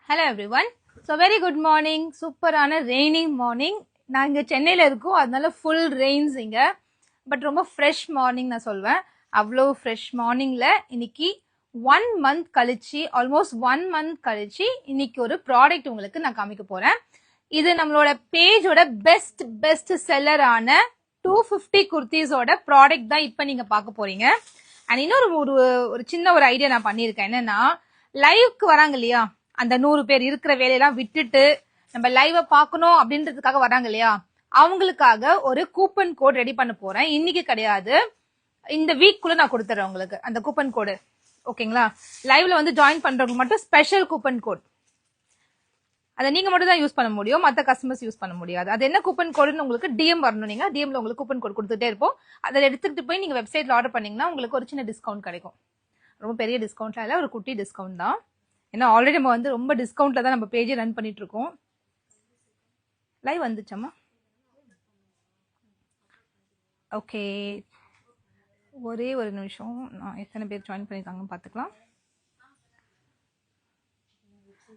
Hello everyone. So very good morning. சூப்பரான raining morning. நான் இங்க சென்னையில இருக்கோம், அதனால ஃபுல் ரெயின்ஸ் இங்க. பட் ரொம்ப ஃப்ரெஷ் மார்னிங் நான் சொல்வேன். அவ்வளோ ஃப்ரெஷ் மார்னிங்ல இன்னைக்கு 1 மந்த் கழிச்சு, ஆல்மோஸ்ட் 1 மந்த் கழிச்சு இன்னைக்கு ஒரு ப்ராடக்ட் உங்களுக்கு நான் காமிக்க போறேன். இது நம்மளோட பேஜோட பெஸ்ட் செல்லரான 250 குர்த்திஸோட ப்ராடக்ட் தான் இப்ப நீங்க பார்க்க போறீங்க. அண்ட் இன்னொரு ஒரு சின்ன ஒரு ஐடியா நான் பண்ணியிருக்கேன். என்னன்னா, லைவ்க்கு வராங்க இல்லையா, அந்த 100 பேர் இருக்கிற வேலையெல்லாம் விட்டுட்டு நம்ம லைவ பார்க்கணும் அப்படின்றதுக்காக வராங்க இல்லையா, அவங்களுக்காக ஒரு கூப்பன் கோட் ரெடி பண்ண போறேன். இன்னைக்கு கிடையாது, இந்த வீக்குள்ள நான் கொடுத்துறேன் உங்களுக்கு அந்த கூப்பன் கோடு. ஓகேங்களா? லைவ்ல வந்து ஜாயின் பண்றவங்களுக்கு மட்டும் ஸ்பெஷல் கூப்பன் கோட். அதை நீங்க மட்டும் தான் யூஸ் பண்ண முடியும், மற்ற கஸ்டமர்ஸ் யூஸ் பண்ண முடியாது. அது என்ன கூப்பன் கோடுன்னு உங்களுக்கு டிஎம் வரணும். நீங்க டிஎம்ல உங்களுக்கு கூப்பன் கோட் கொடுத்துட்டே இருப்போம். அதை எடுத்துட்டு போய் நீங்க வெப்சைட்ல ஆர்டர் பண்ணீங்கன்னா உங்களுக்கு ஒரு சின்ன டிஸ்கவுண்ட் கிடைக்கும். ரொம்ப பெரிய டிஸ்கவுண்ட்லாம் இல்லை, ஒரு குட்டி டிஸ்கவுண்ட் தான். ஏன்னா ஆல்ரெடி நம்ம வந்து ரொம்ப டிஸ்கவுண்ட்ல தான் நம்ம பேஜை ரன் பண்ணிட்டு இருக்கோம். லைவ் வந்துச்சம்மா? ஓகே, ஒரே ஒரு நிமிஷம், நான் எத்தனை பேர் ஜாயின் பண்ணிருக்காங்கன்னு பார்த்துக்கலாம்.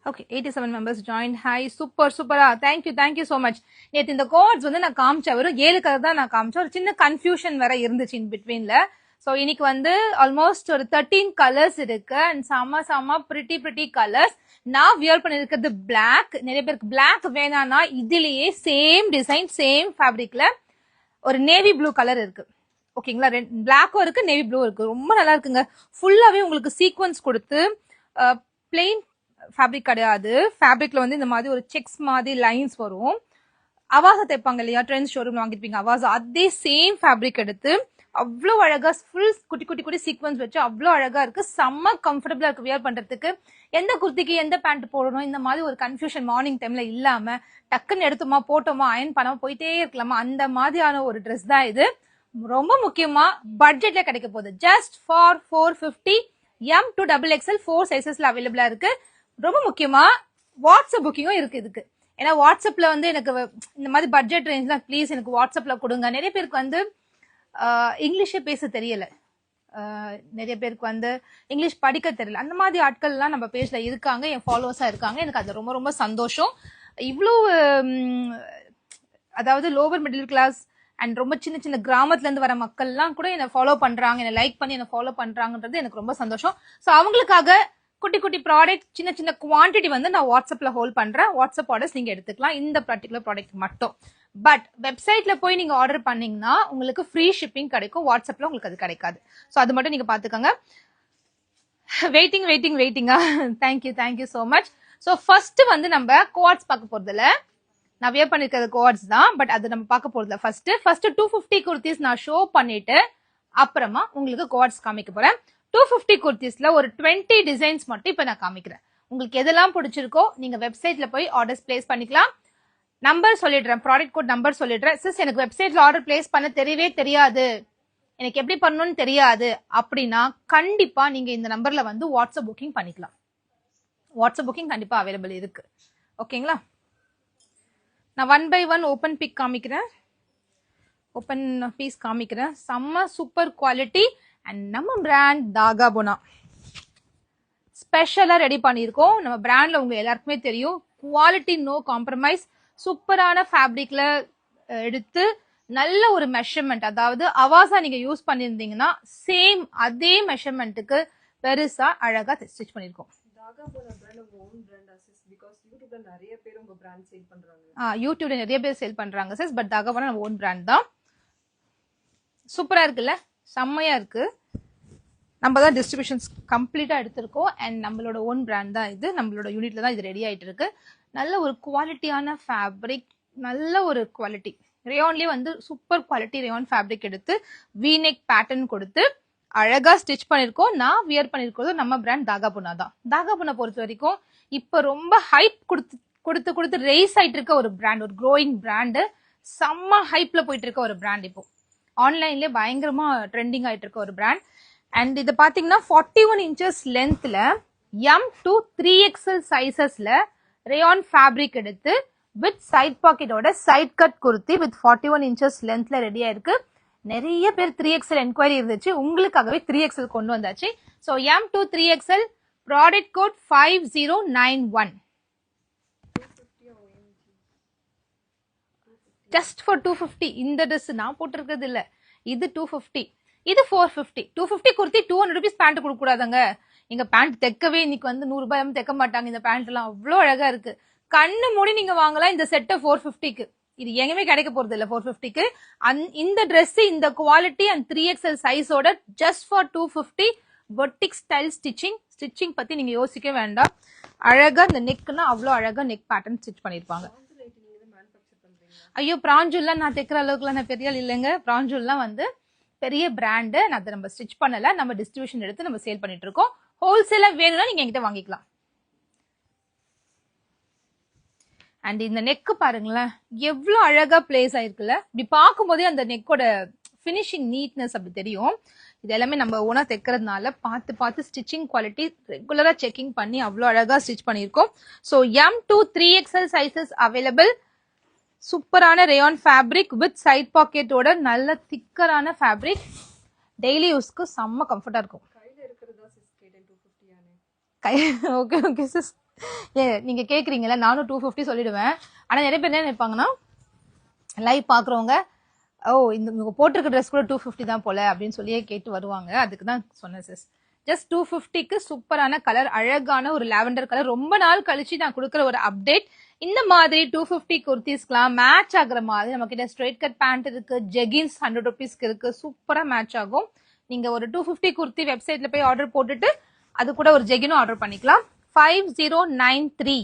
Okay, 87 members join. ஹாய், சூப்பரா, தேங்க்யூ ஸோ மச். நேற்று இந்த கோட்ஸ் வந்து நான் காமிச்சேன், வெறும் 7 கலர் தான் நான் காமிச்சேன். ஒரு சின்ன கன்ஃபியூஷன் வேற இருந்துச்சு இன் பிட்வீன்ல. ஸோ இன்னைக்கு வந்து ஆல்மோஸ்ட் ஒரு 13 கலர்ஸ் இருக்கு. அண்ட் செம்ம பிரிட்டி கலர்ஸ். நான் வியர் பண்ணிருக்கிறது பிளாக். நிறைய பேருக்கு பிளாக் வேணாம்னா இதுலயே சேம் டிசைன் சேம் ஃபேப்ரிக்ல ஒரு நேவி ப்ளூ கலர் இருக்கு. ஓகேங்களா? பிளாக்கும் இருக்கு, நேவி ப்ளூ இருக்கு. ரொம்ப நல்லா இருக்குங்க. ஃபுல்லாவே உங்களுக்கு சீக்வன்ஸ் கொடுத்து, பிளெயின் ஃபேப்ரிக் கிடையாது. ஃபேப்ரிக்ல வந்து இந்த மாதிரி ஒரு செக்ஸ் மாதிரி லைன்ஸ் வரும். அவாசா தைப்பாங்க இல்லையா, ட்ரெண்ட்ஸ் ஷோரூம்ல வாங்கிருப்பீங்க அவாசா, அதே சேம் ஃபேப்ரிக் எடுத்து அவ்வளோ அழகா ஃபுல் குட்டி சீக்வன்ஸ் வச்சு அவ்வளோ அழகா இருக்கு. செம்ம கம்ஃபர்டபுளா இருக்கு வியர் பண்றதுக்கு. எந்த குர்த்திக்கு எந்த பேண்ட் போடணும் இந்த மாதிரி ஒரு கன்ஃபியூஷன் மார்னிங் டைம்ல இல்லாம டக்குன்னு எடுத்தோமா போட்டோமா அயன் பண்ணாம போயிட்டே இருக்கலாமா, அந்த மாதிரியான ஒரு ட்ரெஸ் தான் இது. ரொம்ப முக்கியமா பட்ஜெட்ல கிடைக்க போகுது. Just for 450. M to XXL 4 சைசஸ்ல அவைலபிளா இருக்கு. ரொம்ப முக்கியமா வாட்ஸ்அப் புக்கிங்கும் இருக்கு இதுக்கு. ஏன்னா வாட்ஸ்அப்ல வந்து எனக்கு இந்த மாதிரி பட்ஜெட் ரேஞ்ச்லாம் ப்ளீஸ் எனக்கு வாட்ஸ்அப்ல கொடுங்க. நிறைய பேருக்கு வந்து இங்கிலீஷே பேச தெரியல, நிறைய பேருக்கு வந்து இங்கிலீஷ் படிக்க தெரியல. அந்த மாதிரி ஆட்கள்லாம் நம்ம பேஜ்ல இருக்காங்க, என் ஃபாலோவர்ஸா இருக்காங்க. எனக்கு அது ரொம்ப சந்தோஷம். இவ்வளோ அதாவது லோவர் மிடில் கிளாஸ் அண்ட் ரொம்ப சின்ன கிராமத்துல இருந்து வர மக்கள்லாம் கூட என்னை ஃபாலோ பண்றாங்க, என்னை லைக் பண்ணி என்னை ஃபாலோ பண்றாங்கன்றது எனக்கு ரொம்ப சந்தோஷம். ஸோ அவங்களுக்காக குட்டி ப்ராடக்ட் சின்ன குவான்டிட்டி வந்து நான் வாட்ஸ்அப்ல ஹோல்ட் பண்றேன். வாட்ஸ்அப் ஆர்டர்ஸ் நீங்க எடுத்துக்கலாம் இந்த பர்டிகுலர் ப்ராடக்ட் மட்டும். பட் வெப்சைட்ல போய் நீங்க ஆர்டர் பண்ணீங்கன்னா உங்களுக்கு ஃப்ரீ ஷிப்பிங் கிடைக்கும், வாட்ஸ்அப்ல உங்களுக்கு அது கிடைக்காது. ஸோ அது மட்டும் நீங்க பாத்துக்கோங்க. வெயிட்டிங்கா? Thank you so much. So first வந்து நம்ம கோட்ஸ் பார்க்க போறதுல, நான் வியர் பண்ணிருக்கிறது கோட்ஸ் தான், பட் அது நம்ம பார்க்க போறதுல ஃபர்ஸ்ட் 250 குர்த்திஸ் நான் ஷோ பண்ணிட்டு அப்புறமா உங்களுக்கு கோட்ஸ் காமிக்க போறேன். 250 குர்த்திஸ்ல ஒரு 20 டிசைன்ஸ் மட்டும் இப்ப நான் காமிக்கிறேன். உங்களுக்கு எதெல்லாம் பிடிச்சிருக்கோ நீங்க வெப்சைட்ல போய் ஆர்டர்ஸ் பிளேஸ் பண்ணிக்கலாம். நம்பர் சொல்லிடுறேன், ப்ராடக்ட் கோட் நம்பர் சொல்லிடுறேன். சிஸ் எனக்கு வெப்சைட்ல ஆர்டர் பிளேஸ் பண்ண தெரியவே தெரியாது, எனக்கு எப்படி பண்ணணும்னு தெரியாது அப்படின்னா கண்டிப்பா நீங்க இந்த நம்பர்ல வந்து வாட்ஸ்அப் புக்கிங் பண்ணிக்கலாம். வாட்ஸ்அப் புக்கிங் கண்டிப்பா அவைலபிள் இருக்கு. ஓகேங்களா? நான் 1 by 1 ஓபன் பிக் காமிக்கிறேன், ஓபன் பீஸ் காமிக்கிறேன். செம்ம சூப்பர் குவாலிட்டி அண்ட் நம்ம பிராண்ட் தாகாபுனா ஸ்பெஷலா ரெடி பண்ணியிருக்கோம். நம்ம பிராண்ட்ல உங்க எல்லாருக்குமே தெரியும், குவாலிட்டி நோ காம்ப்ரமைஸ். சூப்பரான ஃபேப்ரிக்ல எடுத்து நல்ல ஒரு மெஷர்மெண்ட், அதாவது அவாசா நீங்க யூஸ் பண்ணிருந்தீங்கன்னா சேம் அதே மெஷர்மெண்ட்டுக்கு பெருசா அழகா ஸ்டிச் பண்ணிருக்கோம். யூடியூப்ல நிறைய பேர் சேல் பண்றாங்க சிஸ், பட் தாகாபுனா நம்ம ஓன் பிராண்ட் தான். சூப்பரா இருக்குல்ல, செம்மையா இருக்கு. நம்ம தான் டிஸ்ட்ரிபியூஷன்ஸ் கம்ப்ளீட்டா எடுத்திருக்கோம் அண்ட் நம்மளோட ஓன் பிராண்ட் தான் இது. நம்மளோட யூனிட்ல தான் இது ரெடி ஆயிட்டு இருக்கு. நல்ல ஒரு குவாலிட்டியான ஃபேப்ரிக், நல்ல ஒரு குவாலிட்டி. ரேயான்லயே வந்து சூப்பர் குவாலிட்டி ரேயான் ஃபேப்ரிக் எடுத்து வீநெக் பேட்டர்ன் கொடுத்து அழகா ஸ்டிச் பண்ணிருக்கோம். நான் வியர் பண்ணிருக்கிறது நம்ம பிராண்ட் தாகாபுனா தான். தாகாபுனா பொறுத்த வரைக்கும் இப்ப ரொம்ப ஹைப் கொடுத்து ரேஸ் ஆயிட்டு இருக்க ஒரு பிராண்ட், ஒரு க்ரோயிங் பிராண்டு. செம்ம ஹைப்ல போயிட்டு இருக்க ஒரு பிராண்ட், இப்போ ஆன்லைன்லயே பயங்கரமா ட்ரெண்டிங் ஆயிட்டு இருக்க ஒரு பிராண்ட். அண்ட் இது பாத்தீங்கன்னா 41 இன்ச்சஸ் லென்த்ல M to 3XL சைசஸ்ல ரேயான் ஃபேப்ரிக் எடுத்து வித் சைட் பாக்கெட்டோட side cut kurti with 41 inches லென்த்ல ரெடியா இருக்கு. நிறைய பேர் 3XL என்கொயரி இருந்துச்சு, உங்களுக்காகவே 3XL கொண்டு வந்தாச்சு. So M to 3XL product code 5091. Just for 250. இந்த ட்ரெஸ் நான் போட்டிருக்கிறது இல்ல, இது 250, இது 450. 250 குர்த்தி 200 rupees பேண்ட் கொடுக்க கூடாதாங்க. எங்க பேண்ட் தைக்கவே இன்னைக்கு வந்து 100 ரூபாய் தைக்க மாட்டாங்க. இந்த பேண்ட் எல்லாம் அவ்வளோ அழகா இருக்கு. கண்ணு மூடி நீங்க வாங்கலாம் இந்த செட்டை 450க்கு. இது எங்கேயுமே கிடைக்க போறது இல்ல 450க்கு. இந்த ட்ரெஸ் இந்த குவாலிட்டி அண்ட் 3XL சைஸோட just for 250. Boutique style stitching பத்தி நீங்க யோசிக்க வேண்டாம். அழகா இந்த நெக்னா அவ்வளோ அழகா நெக் பேட்டர்ன் ஸ்டிச் பண்ணிருப்பாங்க. ஐயோ பிராஞ்சூல்லாம் நான் தைக்கிற அளவுக்குலாம் நான் பெரிய ஆள் இல்லைங்க. பிராஞ்சூல்லாம் வந்து பெரிய பிராண்டு. நான் அதை நம்ம ஸ்டிச் பண்ணல, நம்ம டிஸ்ட்ரிபியூஷன் எடுத்து நம்ம சேல் பண்ணிட்டு இருக்கோம். ஹோல்சேலா வேணும்னா நீங்க என்கிட்ட வாங்கிக்கலாம். அண்ட் இந்த நெக் பாருங்களேன் எவ்வளவு அழகா பிளேஸ் ஆயிருக்குல்ல. இப்படி பார்க்கும்போதே அந்த நெக்கோட ஃபினிஷிங் நீட்னஸ் அப்படி தெரியும். இது எல்லாமே நம்ம ஓனா தைக்கிறதுனால பார்த்து ஸ்டிச்சிங் குவாலிட்டி ரெகுலரா செக்கிங் பண்ணி அவ்வளோ அழகா ஸ்டிச் பண்ணியிருக்கோம். So M2 3XL sizes available. சூப்பரான ரேயான் ஃபேப்ரிக் வித் சைட் பாக்கெட்டோட நல்ல திக்கரான ஃபேப்ரிக். டெய்லி யூஸ்க்கு செம்ம கம்ஃபர்டா இருக்கும். ஓகே சிஸ், நீங்க கேக்குறீங்கல்ல, நானும் 250 சொல்லிடுவேன். ஆனா நிறைய பேர் என்ன நினைப்பாங்கன்னா லைவ் பாக்குறவங்க இந்த போட்டிருக்க ட்ரெஸ் கூட 250 தான் போல அப்படின்னு சொல்லியே கேட்டு வருவாங்க. அதுக்கு தான் சொன்னேன் சிஸ். ஜஸ்ட் 250க்கு சூப்பரான கலர், அழகான ஒரு லாவெண்டர் கலர். ரொம்ப நாள் கழிச்சு நான் கொடுக்குற ஒரு அப்டேட். இந்த மாதிரி 250 குர்த்திஸ்க்குலாம் மேட்ச் ஆகுற மாதிரி நம்ம கிட்ட ஸ்ட்ரெயிட் கட் பேண்ட் இருக்கு, ஜெகின்ஸ் 100 rupeesக்கு இருக்கு. சூப்பரா மேட்ச் ஆகும். நீங்க ஒரு 250 குர்த்தி வெப்சைட்ல போய் ஆர்டர் போட்டுட்டு அது கூட ஒரு ஜெகினும் ஆர்டர் பண்ணிக்கலாம். 5093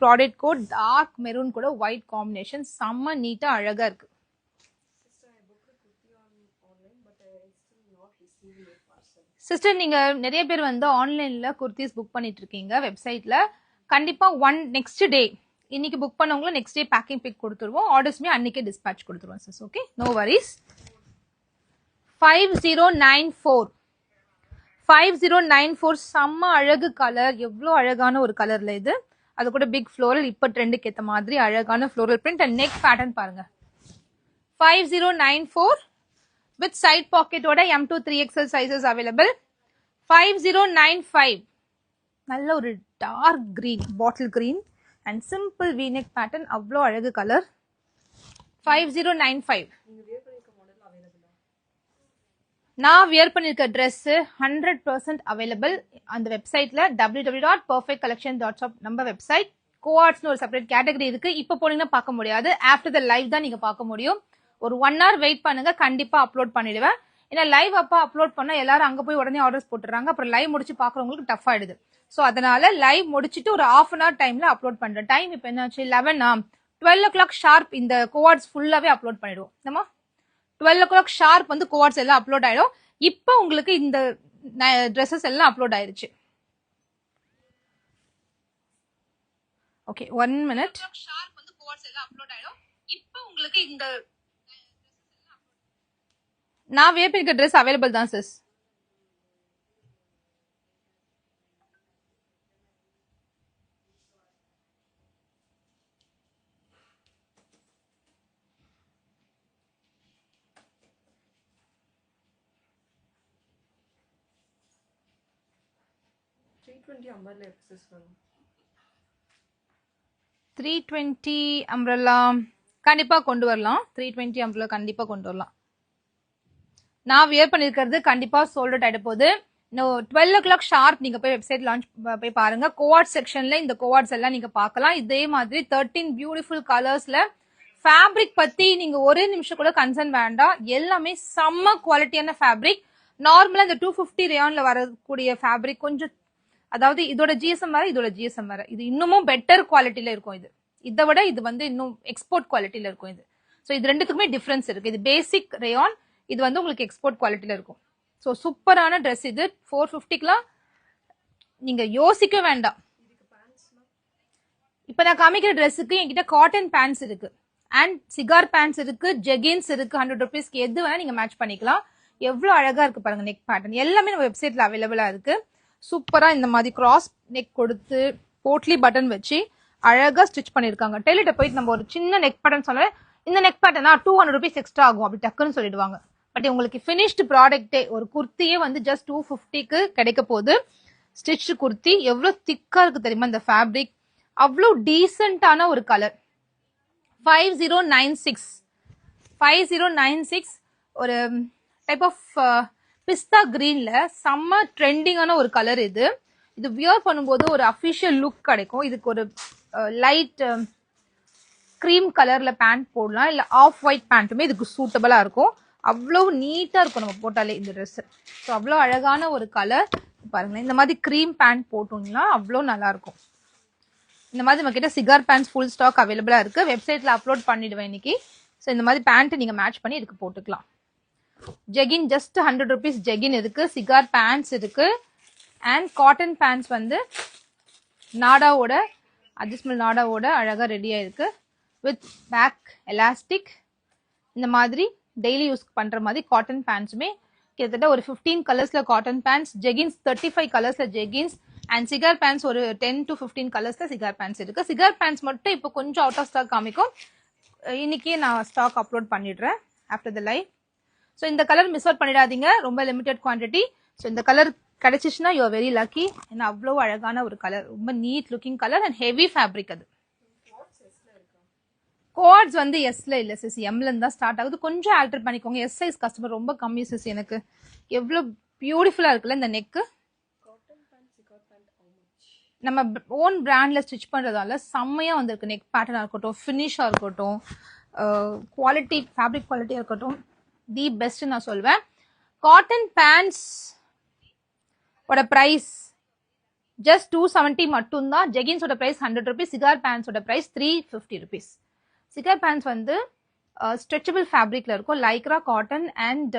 ப்ராடக்ட் கோட். டார்க் மெரூன் கூட ஒயிட் காம்பினேஷன், செம்ம நீட்டா அழகா இருக்கு. சிஸ்டர் நீங்க நிறைய பேர் வந்து ஆன்லைன்ல குர்த்திஸ் புக் பண்ணிட்டு இருக்கீங்க வெப்சைட்ல. கண்டிப்பா நெக்ஸ்ட் டே, இன்னைக்கு புக் பண்ணவங்களும் நெக்ஸ்ட் டே பேக்கிங் பிக் கொடுத்துருவோம். ஆர்டர்ஸ்மே அன்னைக்கே டிஸ்பேட்ச் கொடுத்துருவோம் சிஸ். Okay, no worries. 5094 செம்ம அழகு கலர். எவ்வளோ அழகான ஒரு கலர்ல இது. அது கூட பிக் ஃப்ளோரல், இப்ப ட்ரெண்டுக்கு ஏத்த மாதிரி அழகான floral print and neck pattern பாருங்க. 5094 with side pocket ஓட M2 3XL sizes available. 5095 நல்ல ஒரு dark green, bottle green and simple v-neck pattern. அவ்வளோ அழகு கலர். 5095 நான் வியர் பண்ணிருக்க ட்ரெஸ் 100% அவைலபிள் அந்த வெப்சைட்ல www.perfectcollection.shop நம்ம வெப்சைட். கோஆர்ட்ஸ்னு ஒரு செப்பரேட் கேட்டகரி இருக்கு. இப்ப போனீங்கன்னா பார்க்க முடியாது, ஆஃப்டர் த லைவ் தான் நீங்க பார்க்க முடியும். ஒரு 1 hour வெயிட் பண்ணுங்க, கண்டிப்பா அப்லோட் பண்ணிடுவேன். ஏன்னா லைவ் அப்ப அப்லோட் பண்ணா எல்லாரும் அங்க போய் உடனே ஆர்டர்ஸ் போட்டுறாங்க. அப்புறம் லைவ் முடிச்சு பாக்குறவங்களுக்கு டஃப் ஆயிடுது. சோ அதனால லைவ் முடிச்சிட்டு ஒரு 1/2 hour டைம்ல அப்லோட் பண்றேன். டைம் இப்ப என்னாச்சு 11 12 o'clock ஷார்ப் இந்த கோஆர்ட்ஸ் ஃபுல்லாவே அப்லோட் பண்ணிடுவோம். நம்ம 12 o'clock ஷார்ப் வந்து கோஆர்ட்ஸ் எல்லாம் அப்லோட் ஆயிடும். இப்போ உங்களுக்கு இந்த ட்ரெஸ்ஸஸ் எல்லாம் அப்லோட் ஆயிருச்சு. Okay 1 minute. ஷார்ப் வந்து கோஆர்ட்ஸ் எல்லாம் அப்லோட் ஆயிடும். இப்போ உங்களுக்கு இந்த நான் வேர் பண்ணிருக்க ட்ரெஸ் அவைலபிள் தான் சிஸ். $320 அம்ப்ரெல்லா கண்டிப்பா கொண்டு வரலாம். 320 அம்ப்ரெல்லா கண்டிப்பா கொண்டு வரலாம். நான் வியர் பண்ணிருக்கிறது கண்டிப்பா சோல்ட் அவுட் ஆயிட போகுது. 12 o'clock ஷார்ப் நீங்க போய் வெப்சைட் லான்ச் போய் பாருங்க. கோஆர்ட் செக்ஷன்ல இந்த கோஆர்ட்ஸ் எல்லாம் நீங்க பார்க்கலாம். இதே மாதிரி 13 பியூட்டிஃபுல் கலர்ஸ்ல. ஃபேப்ரிக் பத்தி நீங்க ஒரு நிமிஷம் கூட கன்சர்ன் வேண்டாம். எல்லாமே செம்ம குவாலிட்டியான ஃபேப்ரிக். நார்மலா இந்த 250 ரேயான்ல வரக்கூடிய ஃபேப்ரிக் கொஞ்சம், அதாவது இதோட ஜிஎஸ்எம் வேற, இதோட ஜிஎஸ்எம் வேற. இது இன்னமும் பெட்டர் குவாலிட்டியில இருக்கும். இதை விட இது வந்து இன்னும் எக்ஸ்போர்ட் குவாலிட்டியில இருக்கும் இது. ஸோ இது ரெண்டுத்துக்குமே டிஃபரன்ஸ் இருக்கு. இது பேசிக் ரேயான், இது வந்து உங்களுக்கு எக்ஸ்போர்ட் குவாலிட்டியில இருக்கும். ஸோ சூப்பரான ட்ரெஸ் இது. 450க்குலாம் நீங்க யோசிக்க வேண்டாம். இப்ப நான் காமிக்கிற ட்ரெஸ்ஸுக்கு என்கிட்ட காட்டன் பேண்ட்ஸ் இருக்கு அண்ட் சிகார் பேண்ட்ஸ் இருக்கு, ஜெகின்ஸ் இருக்கு. 100 rupeesக்கு எது வேணா நீங்க மேட்ச் பண்ணிக்கலாம். எவ்வளவு அழகா இருக்கு பாருங்க நெக் பேட்டர்ன். எல்லாமே நம்ம வெப்சைட்ல அவைலபிளா இருக்கு. சூப்பரா இந்த மாதிரி கிராஸ் நெக் கொடுத்து போட்லி பட்டன் வச்சு அழகா ஸ்டிச் பண்ணிருக்காங்க. டெய்லர்ட்ட போயிட்டு நம்ம ஒரு சின்ன நெக் பேட்டர்ன் சொல்ல, இந்த நெக் பேட்டர்னா 200 rupees எக்ஸ்ட்ரா ஆகும் அப்படி டக்குன்னு சொல்லிடுவாங்க. பட் உங்களுக்கு ஃபினிஷ்டு ப்ராடக்ட்டே ஒரு குர்த்தியே வந்து ஜஸ்ட் 250க்கு கிடைக்க போகுது. ஸ்டிச் குர்த்தி எவ்வளவு திக்கா இருக்கு தெரியுமா இந்த ஃபேப்ரிக், அவ்வளோ டீசென்டான ஒரு கலர். 5096 ஒரு டைப் ஆஃப் பிஸ்தா கிரீன்ல செம்ம ட்ரெண்டிங்கான ஒரு கலர் இது. இது வியர் பண்ணும்போது ஒரு அஃபிஷியல் லுக் கிடைக்கும். இதுக்கு ஒரு லைட் கிரீம் கலர்ல பேண்ட் போடலாம், இல்ல ஆஃப் ஒயிட் பேண்ட்டுமே இதுக்கு சூட்டபிளா இருக்கும். அவ்வளோ நீட்டா இருக்கும் நம்ம போட்டாலே இந்த ட்ரெஸ். ஸோ அவ்வளோ அழகான ஒரு கலர் பாருங்களேன். இந்த மாதிரி கிரீம் பேண்ட் போட்டோம்னா அவ்வளோ நல்லா இருக்கும். இந்த மாதிரி நம்ம கிட்ட சிகார் பேண்ட்ஸ் ஃபுல் ஸ்டாக் அவைலபிளா இருக்கு. வெப்சைட்ல அப்லோட் பண்ணிடுவேன் இன்னைக்கு. ஸோ இந்த மாதிரி பேண்ட் நீங்க மேட்ச் பண்ணி இதுக்கு போட்டுக்கலாம். ஜெகின் ஜஸ்ட் 100 rupees ஜெகின் இருக்கு. சிகார் பேண்ட்ஸ் இருக்கு. அண்ட் காட்டன் பேண்ட்ஸ் வந்து நாடாவோட அட்ஜஸ்ட்மெண்ட் நாடாவோட அழகா ரெடியா இருக்கு. வித் பேக் எலாஸ்டிக் இந்த மாதிரி டெய்லி யூஸ் பண்ற மாதிரி காட்டன் பேண்ட்ஸுமே கிட்டத்தட்ட ஒரு 15 கலர்ஸ்ல காட்டன் பேண்ட்ஸ், ஜெகின்ஸ் 35 கலர்ஸ்ல ஜெகின்ஸ், அண்ட் சிகார் பேண்ட்ஸ் ஒரு 10 to 15 கலர்ஸ்ல சிகார் பேண்ட்ஸ் இருக்கு. சிகார் பேண்ட்ஸ் மட்டும் இப்போ கொஞ்சம் அவுட் ஆஃப் ஸ்டாக் காமிக்கும். இன்னைக்கே நான் ஸ்டாக் அப்லோட் பண்ணிடுறேன் ஆஃப்டர் த லைவ். ஸோ இந்த கலர் மிஸ் அவுட் பண்ணிடாதீங்க, ரொம்ப லிமிடெட் குவான்டிட்டி. ஸோ இந்த கலர் கிடைச்சிச்சுன்னா யூ ஆர் வெரி லக்கி. ஏன்னா அவ்வளோ அழகான ஒரு கலர், ரொம்ப neat looking colour and heavy fabric. அது கோட்ஸ் வந்து எஸ்ல இல்ல சிஸ், எம்ல இருந்து தான் ஸ்டார்ட் ஆகுது. கொஞ்சம் ஆல்டர் பண்ணிக்கோங்க. எஸ் சைஸ் கஸ்டமர் ரொம்ப கம்மி சிஸ். எனக்கு எவ்வளவு பியூட்டிஃபுல்லா இருக்குல்ல இந்த நெக்கு. நம்ம ஓன் பிராண்ட்ல ஸ்டிச் பண்றதால செம்மையா வந்திருக்கு. நெக் பேட்டர்னா இருக்கட்டும், ஃபினிஷா இருக்கட்டும், குவாலிட்டி ஃபேப்ரிக் குவாலிட்டியா இருக்கட்டும், தி பெஸ்ட் நான் சொல்வேன். காட்டன் பேண்ட்ஸ் ஓட பிரைஸ் ஜஸ்ட் 270 மட்டும்தான். ஜெகின்ஸோட பிரைஸ் 100 rupees. சிகார் பேண்ட்ஸோட பிரைஸ் 350 rupees. சிகார் பேண்ட்ஸ் வந்து ஸ்ட்ரெச்சபிள் ஃபேப்ரிக்ல இருக்கும், லைக்ரா, காட்டன் அண்ட்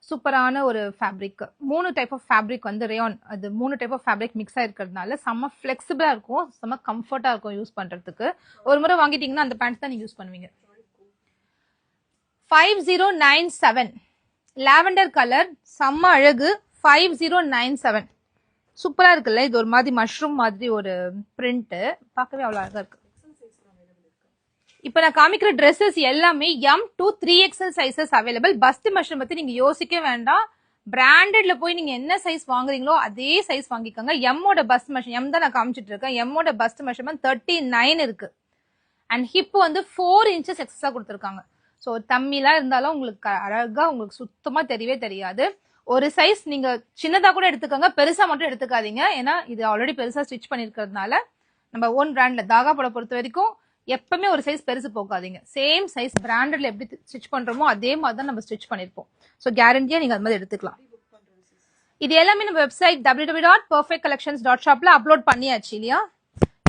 சூப்பரான ஒரு ஃபேப்ரிக். 3 டைப் ஆஃப் ஃபேப்ரிக் வந்து ரேயான், அது 3 டைப் ஆஃப் ஃபேப்ரிக் மிக்ஸ் ஆயிருக்கிறதுனால செம்ம ஃபிளெக்சிபிளா இருக்கும், செம்ம கம்ஃபர்ட்டா இருக்கும் யூஸ் பண்றதுக்கு. ஒரு முறை வாங்கிட்டீங்கன்னா அந்த பேண்ட்ஸ் தான் நீங்க யூஸ் பண்ணுவீங்க. 5097 லாவெண்டர் கலர், செம்ம அழகு. 5097 சூப்பரா இருக்குல்ல. இது ஒரு மாதிரி மஷ்ரூம் மாதிரி ஒரு பிரிண்ட், பார்க்கவே அவ்வளவு அழகா இருக்கு. இப்ப நான் காமிக்கிற ட்ரெஸ்ஸஸ் எல்லாமே M to 3XL sizes available. First measure பத்தி நீங்க யோசிக்க வேண்டாம். பிராண்டட்ல போய் நீங்க என்ன சைஸ் வாங்குறீங்களோ அதே சைஸ் வாங்கிக்கோங்க. எம்மோட பஸ்ட் மெஷர், எம் தான் நான் காமிச்சிட்டு இருக்கேன். எம்மோட பஸ்ட் மெஷர்மெண்ட் 39 இருக்கு. அண்ட் ஹிப் வந்து 4 inches எக்ஸஸா கொடுத்துருக்காங்க. ஸோ தம்மிலாம் இருந்தாலும் உங்களுக்கு அழகா உங்களுக்கு சுத்தமா தெரியவே தெரியாது. ஒரு சைஸ் நீங்க சின்னதா கூட எடுத்துக்கோங்க, பெருசா மட்டும் எடுத்துக்காதீங்க. ஏன்னா இது ஆல்ரெடி பெருசா ஸ்டிச் பண்ணிருக்கிறதுனால நம்ம ஓன் பிராண்ட்ல தாகா போட பொறுத்த வரைக்கும் எப்பவுமே ஒரு சைஸ் பெருசு போகாதீங்க. சேம் சைஸ் பிராண்டட்ல எப்படி ஸ்டிச் பண்றோமோ அதே மாதிரி தான் நம்ம ஸ்டிச் பண்ணிருப்போம். ஸோ கேரண்டியா நீங்க அது மாதிரி எடுத்துக்கலாம். இது எல்லாமே நம்ம வெப்சைட் www.perfectcollections.shopல அப்லோட் பண்ணியாச்சு இல்லையா?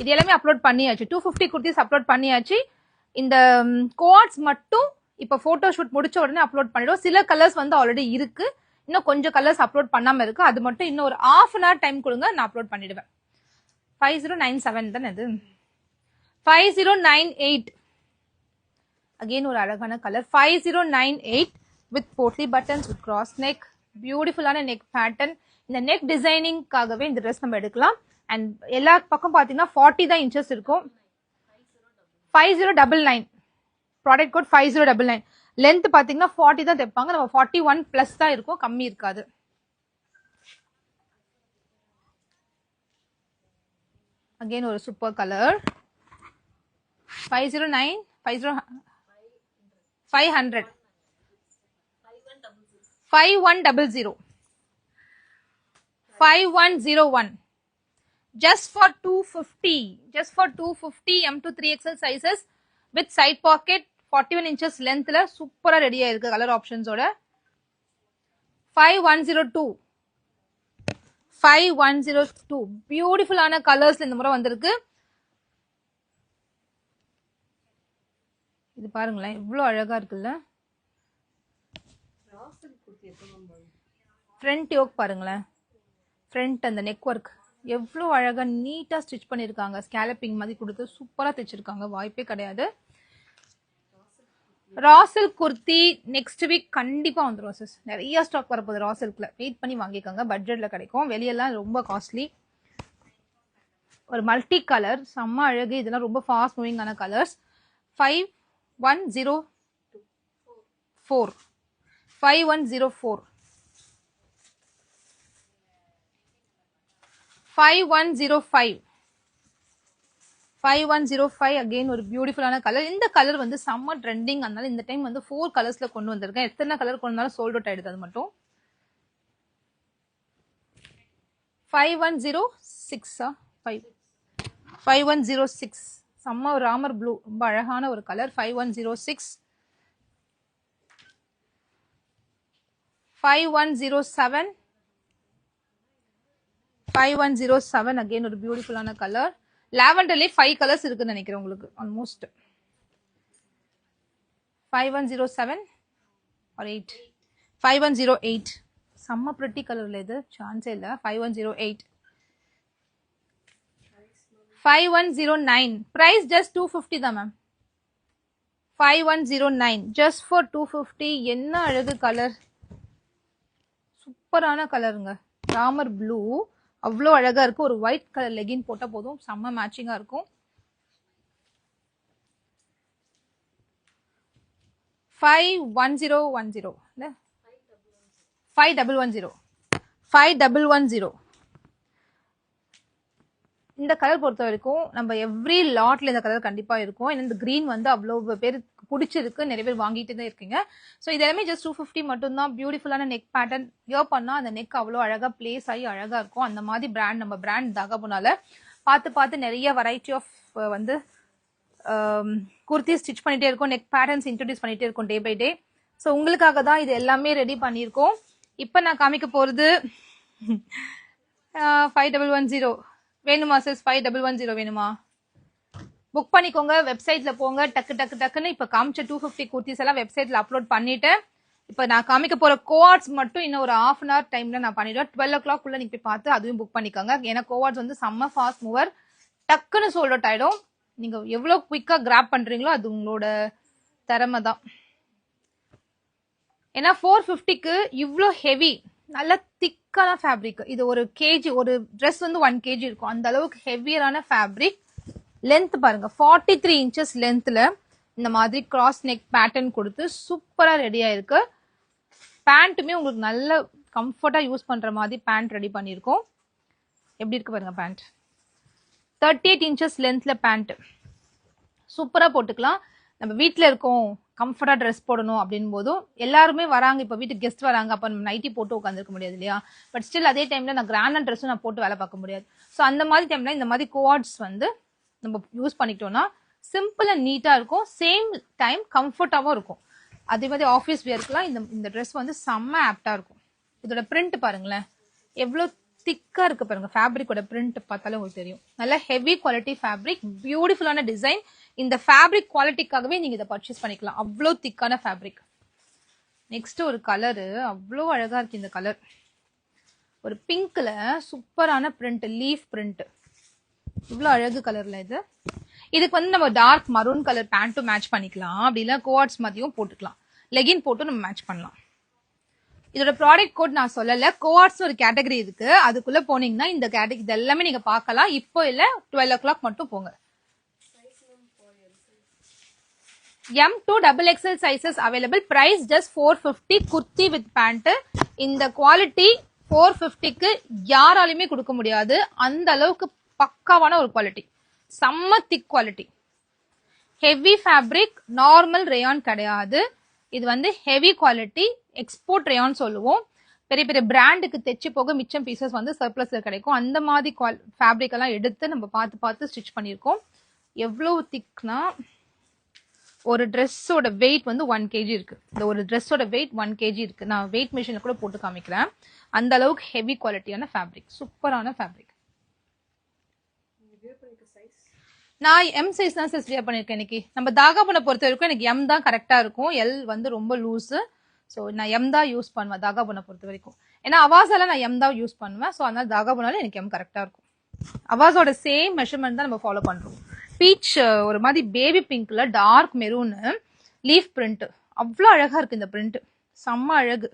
இது எல்லாமே அப்லோட் பண்ணியாச்சு. 250 குர்த்திஸ் அப்லோட் பண்ணியாச்சு. இந்த கோட்ஸ் மட்டும் இப்ப போட்டோ ஷூட் முடிச்ச உடனே அப்லோட் பண்ணிடுவோம். சில கலர்ஸ் வந்து ஆல்ரெடி இருக்கு, இன்னும் கொஞ்சம் கலர்ஸ் அப்லோட் பண்ணாம இருக்கு. அது மட்டும் இன்னும் ஒரு ½ an hour டைம் கொடுங்க, நான் அப்லோட் பண்ணிடுவேன். 5097 தானே இது. 5098 அகைன் ஒரு அழகான colour. 5098 with potli buttons, with cross neck, பியூட்டிஃபுல்லான நெக் பேட்டர்ன். இந்த நெக் டிசைனிங்காகவே இந்த ட்ரெஸ் நம்ம எடுக்கலாம். அண்ட் எல்லா பக்கம் பாத்தீங்கன்னா 40 தான் இன்ச்சஸ் இருக்கும். 5099 ப்ராடக்ட் கோட் 5099. லென்த் பாத்தீங்கன்னா 40 தான் தைப்பாங்க. நம்ம 41 பிளஸ் தான் இருக்கும், கம்மி இருக்காது. அகைன் ஒரு super colour. 509 500 5100 5101 just for 250 M to 3XL sizes with side pocket, 41 inches lengthல சூப்பரா ரெடியா இருக்கு கலர் ஆப்ஷன்ஸோட. 5102 பியூட்டிஃபுல்லான கலர்ஸ்ல இந்த முறை வந்திருக்கு. இது பாருங்களேன் இவ்வளவு அழகா இருக்குல்ல. ஃப்ரண்ட் யோக் பாருங்களேன், ஃப்ரண்ட் அந்த நெக் ஒர்க் எவ்வளவு அழகா நீட்டா ஸ்டிச் பண்ணிருக்காங்க. ஸ்கேலப்பிங் மாதிரி கொடுத்து சூப்பரா தைச்சிருக்காங்க, வாய்ப்பே கிடையாது. ராசல் குர்த்தி நெக்ஸ்ட் வீக் கண்டிப்பா வந்துடும் சிஸ். நிறைய ஸ்டாக் வரப்போகுது ராசல்குல, வெயிட் பண்ணி வாங்கிக்கோங்க. பட்ஜெட்ல கிடைக்கும், வெளியெல்லாம் ரொம்ப காஸ்ட்லி. ஒரு மல்டி கலர் செம்ம அழகு. இதெல்லாம் ரொம்ப ஃபாஸ்ட் மூவிங் ஆன கலர்ஸ். 5104 5104 5105 5105 again ஒரு பியூட்டிஃபுல்லான கலர். இந்த கலர் வந்து செம்ம ட்ரெண்டிங், அதனால இந்த டைம் வந்து 4 கலர்ஸ்ல கொண்டு வந்திருக்கேன். எத்தனை கலர் கொண்டு வந்தாலும் சோல்ட் அவுட் ஆயிடுது. அது மட்டும் 5106 5106 செம்ம ராமர் ப்ளூ, ரொம்ப அழகான ஒரு கலர். 5106 5107 5107 again ஒரு பியூட்டிஃபுல்லான கலர். லாவெண்டர்லயே 5 கலர்ஸ் இருக்குன்னு நினைக்கிறேன் உங்களுக்கு ஆல்மோஸ்ட். 5107 or 8 5108 செம்ம பிரிட்டி கலர்ல இது, சான்ஸே இல்ல. 5108 5109 பிரைஸ் ஜஸ்ட் 250 தான் மேம். 5109 just for 250. என்ன அழகு கலர், சூப்பரான கலருங்க. ராமர் ப்ளூ அவ்வளோ அழகா இருக்கு. ஒரு ஒயிட் கலர் லெகின் போட்டா போதும், செம்ம மேட்சிங்கா இருக்கும். 5110 இல்ல 5110 5110. இந்த கலர் பொறுத்த வரைக்கும் நம்ம எவ்ரி லாட்ல இந்த கலர் கண்டிப்பா இருக்கும். ஏன்னா இந்த கிரீன் வந்து அவ்வளவு பேர் பிடிச்சிருக்கு, நிறைய பேர் வாங்கிட்டு தான் இருக்கீங்க. ஸோ இது எல்லாமே ஜஸ்ட் 250 மட்டும்தான். பியூட்டிஃபுல்லான நெக் பேட்டர்ன். வியர் பண்ணா அந்த நெக் அவ்வளோ அழகா பிளேஸ் ஆகி அழகா இருக்கும். அந்த மாதிரி பிராண்ட், நம்ம பிராண்ட் தாகபுனால பார்த்து நிறைய வெரைட்டி ஆஃப் வந்து குர்த்தி ஸ்டிச் பண்ணிட்டே இருக்கும், நெக் பேட்டர்ன்ஸ் இன்ட்ரடியூஸ் பண்ணிட்டே இருக்கும் டே பை டே. ஸோ உங்களுக்காக தான் இது எல்லாமே ரெடி பண்ணியிருக்கோம். இப்போ நான் காமிக்க போறது 5110 வேணுமா சிஸ்? 5110 வேணுமா? புக் பண்ணிக்கோங்க, வெப்சைட்ல போங்க. டக்குன்னு இப்ப காமிச்ச 250 குர்த்திஸ் எல்லாம் வெப்சைட்ல அப்லோட் பண்ணிட்டேன். இப்ப நான் காமிக்க போற கோஆர்ட்ஸ் மட்டும் இன்னும் ஒரு 1/2 hour டைம்ல நான் பண்ணிடுவேன். 12 o'clock குள்ள நீங்க போய் பார்த்து அதுவும் புக் பண்ணிக்கோங்க. ஏன்னா கோஆர்ட்ஸ் வந்து செம்ம ஃபாஸ்ட் மூவர், டக்குன்னு சோல்ட் அவுட் ஆயிடும். நீங்க எவ்வளவு குயிக்கா கிராப் பண்றீங்களோ அது உங்களோட திறமை தான். ஏன்னா 450க்கு இவ்வளோ ஹெவி, நல்ல திக்கான ஃபேப்ரிக். இது ஒரு கேஜி, ஒரு ட்ரெஸ் வந்து 1 kg இருக்கும். அந்த அளவுக்கு ஹெவியரான ஃபேப்ரிக். லென்த் பாருங்க, 43 inches லென்த்ல இந்த மாதிரி கிராஸ் நெக் பேட்டர்ன் கொடுத்து சூப்பரா ரெடி ஆயிருக்கு. பேண்ட்டுமே உங்களுக்கு நல்ல கம்ஃபர்ட்டா யூஸ் பண்ற மாதிரி பேண்ட் ரெடி பண்ணியிருக்கோம். எப்படி இருக்கு பாருங்க பேண்ட். 38 inches லென்த்ல பேண்ட் சூப்பரா போட்டுக்கலாம். நம்ம வீட்டுல இருக்கோம், கம்ஃபர்டா ட்ரெஸ் போடணும் அப்படின் போதும் எல்லாருமே வராங்க. இப்போ வீட்டுக்கு கெஸ்ட் வராங்க, அப்ப நம்ம நைட்டி போட்டு உட்காந்துருக்க முடியாது இல்லையா? பட் ஸ்டில் அதே டைம்ல நான் கிராண்ட் ட்ரெஸ்ஸும் நான் போட்டு வேலை பார்க்க முடியாது. ஸோ அந்த மாதிரி டைம்ல இந்த மாதிரி கோஆர்ட்ஸ் வந்து நம்ம யூஸ் பண்ணிக்கிட்டோம்னா சிம்பிள் அண்ட் நீட்டா இருக்கும், சேம் டைம் கம்ஃபர்டாவும் இருக்கும். அதே மாதிரி ஆஃபீஸ் வியர்க்குலாம் இந்த ட்ரெஸ் வந்து செம்ம ஆப்டா இருக்கும். இதோட பிரிண்ட் பாருங்களேன், எவ்வளவு திக்கா இருக்கு பாருங்க. ஃபேப்ரிக்கோட பிரிண்ட் பார்த்தாலே உங்களுக்கு தெரியும். நல்ல ஹெவி குவாலிட்டி ஃபேப்ரிக், பியூட்டிஃபுல்லான டிசைன். இந்த ஃபேப்ரிக் குவாலிட்டிக்காகவே நீங்க இதை பர்ச்சேஸ் பண்ணிக்கலாம். அவ்வளோ திக்கான ஃபேப்ரிக். நெக்ஸ்ட் ஒரு கலரு அவ்வளோ அழகா இருக்கு. இந்த கலர் ஒரு பிங்க்ல சூப்பரான பிரிண்ட், லீஃப் பிரிண்ட். இவ்வளோ அழகு கலர்ல இது. இதுக்கு வந்து நம்ம டார்க் மரூன் கலர் பேண்ட்டும் மேட்ச் பண்ணிக்கலாம். அப்படி இல்லை கோஆர்ட்ஸ் மாதிரியும் போட்டுக்கலாம். லெகின் போட்டு நம்ம மேட்ச் பண்ணலாம். இதோட ப்ராடக்ட் கோட் நான் சொல்லல. கோஆர்ட்ஸ் ஒரு கேட்டகரி இருக்கு, அதுக்குள்ள போனீங்கன்னா இந்த கேட்டகரி இது எல்லாமே நீங்க பார்க்கலாம். இப்போ இல்ல, 12 o'clock மட்டும் போங்க. M to XXL sizes available. Price just 450. kurti with pant. இந்த குவாலிட்டி 450க்கு யாராலுமே கொடுக்க முடியாது. அந்த அளவுக்கு பக்காவான ஒரு குவாலிட்டி, செம்ம thick quality. Heavy fabric, normal rayon கிடையாது. இது வந்து ஹெவி குவாலிட்டி, எக்ஸ்போர்ட் ரேயான் சொல்லுவோம். பெரிய பெரிய பிராண்டுக்கு தைச்சு போக மிச்சம் பீசஸ் வந்து சர்ப்ளஸ்ல கிடைக்கும். அந்த மாதிரி ஃபேப்ரிக் எல்லாம் எடுத்து நம்ம பார்த்து ஸ்டிச் பண்ணியிருக்கோம். எவ்வளவு திக்னா ஒரு ட்ரெஸ்ஸோட வெயிட் வந்து 1 kg இருக்கு. இந்த ஒரு ட்ரெஸ்ஸோட வெயிட் 1 kg இருக்கு. நான் வெயிட் மிஷின்ல கூட போட்டு காமிக்கிறேன். அந்த அளவுக்கு ஹெவி குவாலிட்டியான ஃபேப்ரிக், சூப்பரான ஃபேப்ரிக். நான் M சைஸ் தான் சிஸ் வியர் பண்ணிருக்கேன் இன்னைக்கு. நம்ம தாகாபுனை பொறுத்த வரைக்கும் எனக்கு M தான் கரெக்டா இருக்கும். L வந்து ரொம்ப லூஸு. ஸோ நான் M தான் யூஸ் பண்ணுவேன் தாகாபுனை பொறுத்த வரைக்கும். ஏன்னா அவாஸால நான் M தான் யூஸ் பண்ணுவேன். ஸோ அதனால தாகாபுனால எனக்கு M கரெக்டா இருக்கும். அவாஸோட சேம் மெஷர்மெண்ட் தான் நம்ம ஃபாலோ பண்றோம். பீச் ஒரு மாதிரி பேபி பிங்க்ல டார்க் மெரூன் லீஃப் பிரிண்ட், அவ்வளோ அழகா இருக்கு இந்த பிரிண்ட். செம்ம அழகு,